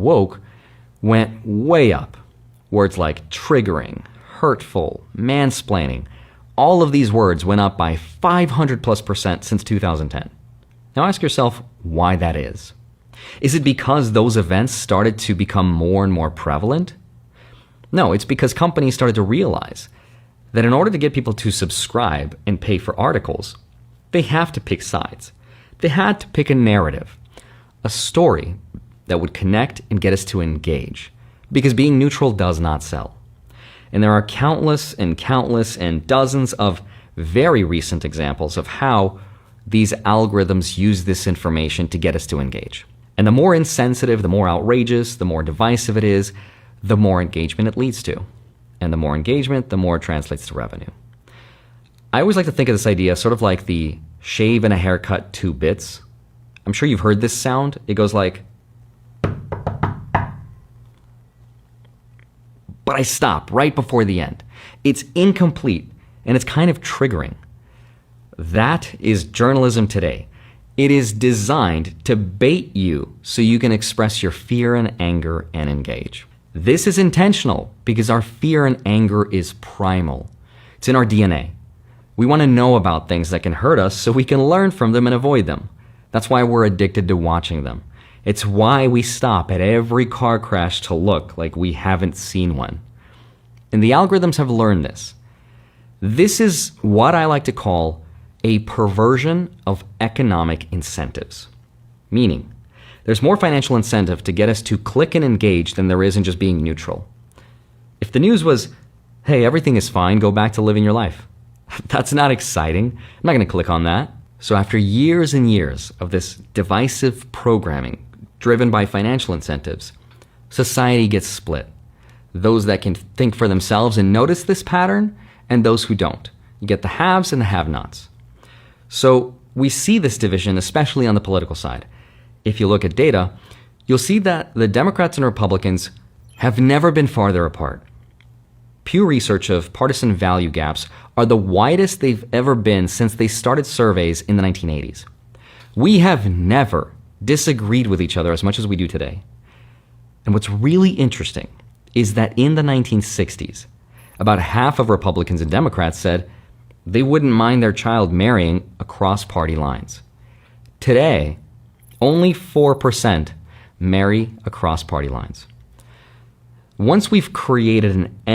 woke went way up. Words like triggering, hurtful, mansplaining, all of these words went up by 500+% since 2010. Now ask yourself why that is. Is it because those events started to become more and more prevalent? No, it's because companies started to realize that in order to get people to subscribe and pay for articles, they have to pick sides. They had to pick a narrative, a story that would connect and get us to engage, because being neutral does not sell. And there are countless and dozens of very recent examples of how these algorithms use this information to get us to engage. And the more insensitive, the more outrageous, the more divisive it is, the more engagement it leads to. And the more engagement, the more it translates to revenue. I always like to think of this idea sort of like the shave and a haircut 2 bits. I'm sure you've heard this sound. It goes like, but I stop right before the end. It's incomplete and it's kind of triggering. That is journalism today. It is designed to bait you so you can express your fear and anger and engage. This is intentional because our fear and anger is primal. It's in our DNA. We want to know about things that can hurt us so we can learn from them and avoid them. That's why we're addicted to watching them. It's why we stop at every car crash to look like we haven't seen one. And the algorithms have learned this. This is what I like to call a perversion of economic incentives. Meaning, there's more financial incentive to get us to click and engage than there is in just being neutral. If the news was, hey, everything is fine, go back to living your life, that's not exciting. I'm not going to click on that. So after years and years of this divisive programming driven by financial incentives, society gets split. Those that can think for themselves and notice this pattern, and those who don't. You get the haves and the have-nots. So we see this division, especially on the political side. If you look at data, you'll see that the Democrats and Republicans have never been farther apart. Pew Research of partisan value gaps are the widest they've ever been since they started surveys in the 1980s. We have never disagreed with each other as much as we do today. And what's really interesting is that in the 1960s, about half of Republicans and Democrats said they wouldn't mind their child marrying across party lines. Today, only 4% marry across party lines. Once we've created an